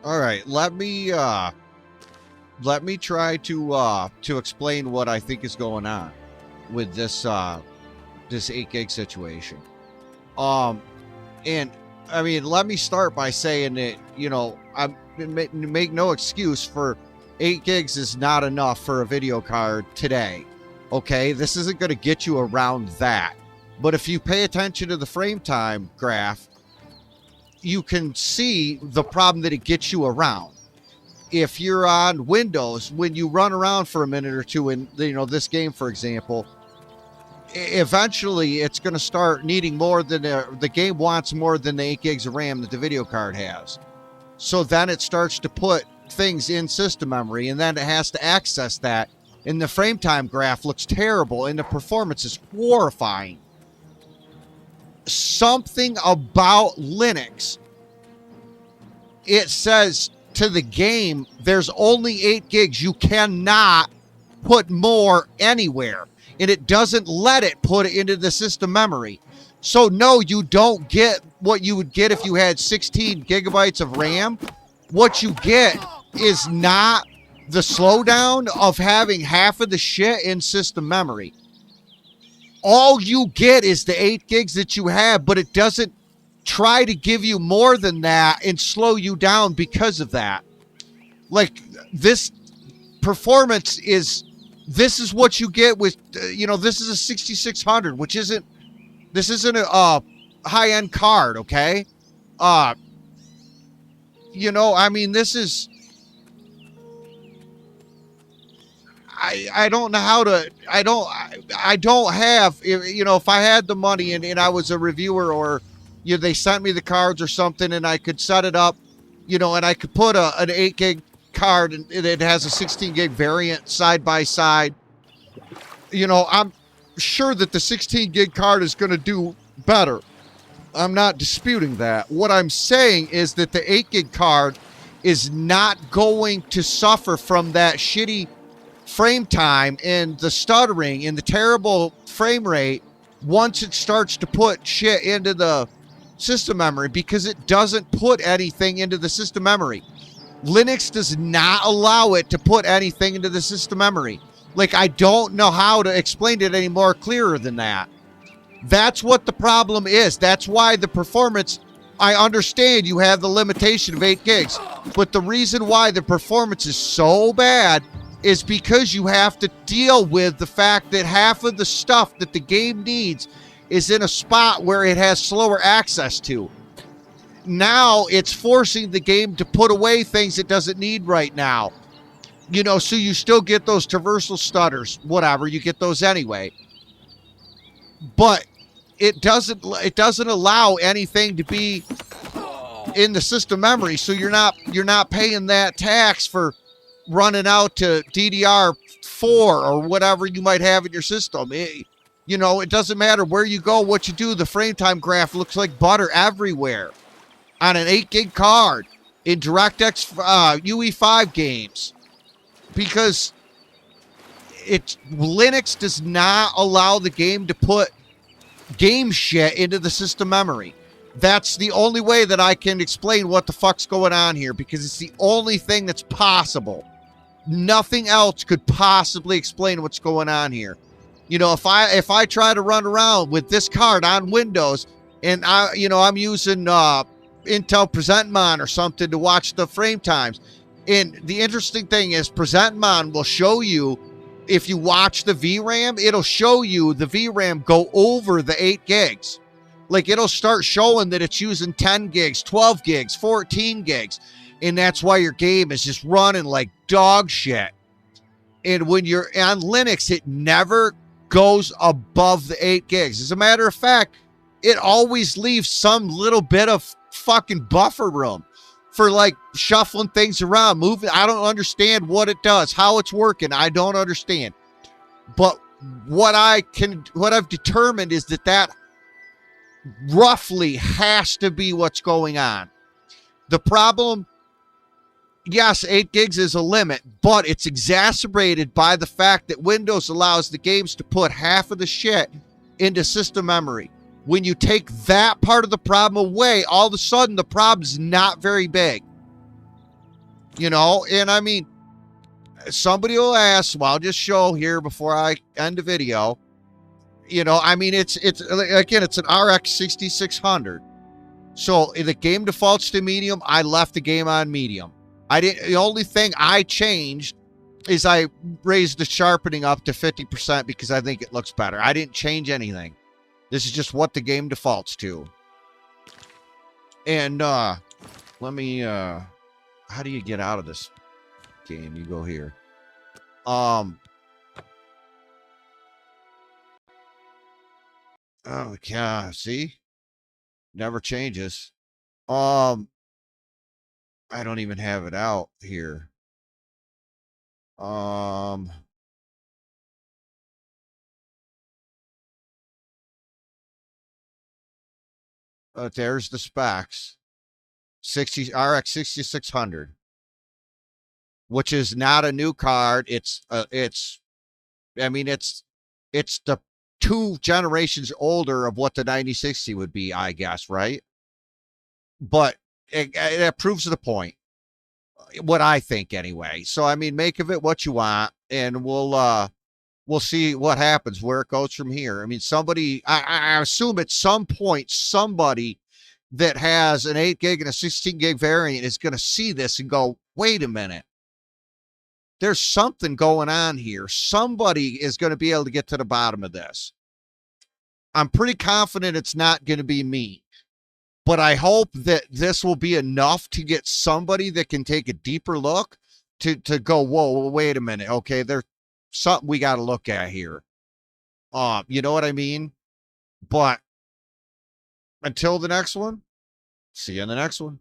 All right, let me try to explain what I think is going on with this 8 gig situation. Um, and I mean, let me start by saying that I make no excuse for 8 gigs is not enough for a video card today. Okay, this isn't going to get you around that. But if you pay attention to the frame time graph, you can see the problem that it gets you around. If you're on Windows, when you run around for a minute or two in this game, for example, eventually it's going to start needing more than the game wants more than the 8 gigs of RAM that the video card has. So then it starts to put things in system memory, and then it has to access that. And the frame time graph looks terrible, and the performance is horrifying. Something about Linux, it says to the game, there's only 8 gigs. You cannot put more anywhere. And it doesn't let it put it into the system memory. So no, you don't get what you would get if you had 16 gigabytes of RAM. What you get is not the slowdown of having half of the shit in system memory. All you get is the 8 gigs that you have, but it doesn't try to give you more than that and slow you down because of that. Like, this performance is... This is what you get with, this is a 6600, which isn't a high-end card, okay? I mean, this is, I don't know how to, I don't have, if I had the money and I was a reviewer, or, they sent me the cards or something and I could set it up, and I could put an 8 gig card and it has a 16 gig variant side by side. I'm sure that the 16 gig card is going to do better. I'm not disputing that. What I'm saying is that the 8 gig card is not going to suffer from that shitty frame time and the stuttering and the terrible frame rate once it starts to put shit into the system memory, because it doesn't put anything into the system memory. Linux does not allow it to put anything into the system memory. Like, I don't know how to explain it any more clearer than that. That's what the problem is. That's why the performance, I understand you have the limitation of 8 gigs, but the reason why the performance is so bad is because you have to deal with the fact that half of the stuff that the game needs is in a spot where it has slower access to. Now it's forcing the game to put away things it doesn't need right now. So you still get those traversal stutters, whatever, you get those anyway. But it doesn't allow anything to be in the system memory, so you're not paying that tax for running out to DDR4 or whatever you might have in your system. It doesn't matter where you go, what you do, the frame time graph looks like butter everywhere. On an 8 gig card in DirectX UE5 games, because Linux does not allow the game to put game shit into the system memory. That's the only way that I can explain what the fuck's going on here, because it's the only thing that's possible. Nothing else could possibly explain what's going on here. If I try to run around with this card on Windows and I'm using Intel PresentMon or something to watch the frame times. And the interesting thing is, PresentMon will show you, if you watch the VRAM, it'll show you the VRAM go over the 8 gigs. Like, it'll start showing that it's using 10 gigs, 12 gigs, 14 gigs. And that's why your game is just running like dog shit. And when you're on Linux, it never goes above the 8 gigs. As a matter of fact, it always leaves some little bit of fucking buffer room for like shuffling things around, moving. I don't understand what it does, how it's working. I don't understand. But what I've determined is that roughly has to be what's going on. The problem, yes, 8 gigs is a limit, but it's exacerbated by the fact that Windows allows the games to put half of the shit into system memory. When you take that part of the problem away, all of a sudden the problem's not very big. And I mean, somebody will ask, well, I'll just show here before I end the video. I mean, it's again, it's an RX 6600. So the game defaults to medium. I left the game on medium. The only thing I changed is I raised the sharpening up to 50% because I think it looks better. I didn't change anything. This is just what the game defaults to. And let me how do you get out of this game? You go here. Oh yeah, see? Never changes. I don't even have it out here. There's the specs. 60 RX 6600, which is not a new card. I mean, it's the 2 generations older of what the 9060 would be, I guess, right? But it proves the point. What I think anyway. So I mean, make of it what you want, and we'll see what happens, where it goes from here. I mean, I assume at some point somebody that has an 8 gig and a 16 gig variant is going to see this and go, wait a minute, there's something going on here. Somebody is going to be able to get to the bottom of this. I'm pretty confident it's not going to be me, but I hope that this will be enough to get somebody that can take a deeper look to go, whoa, wait a minute. Okay, there's something we got to look at here. You know what I mean? But until the next one, see you in the next one.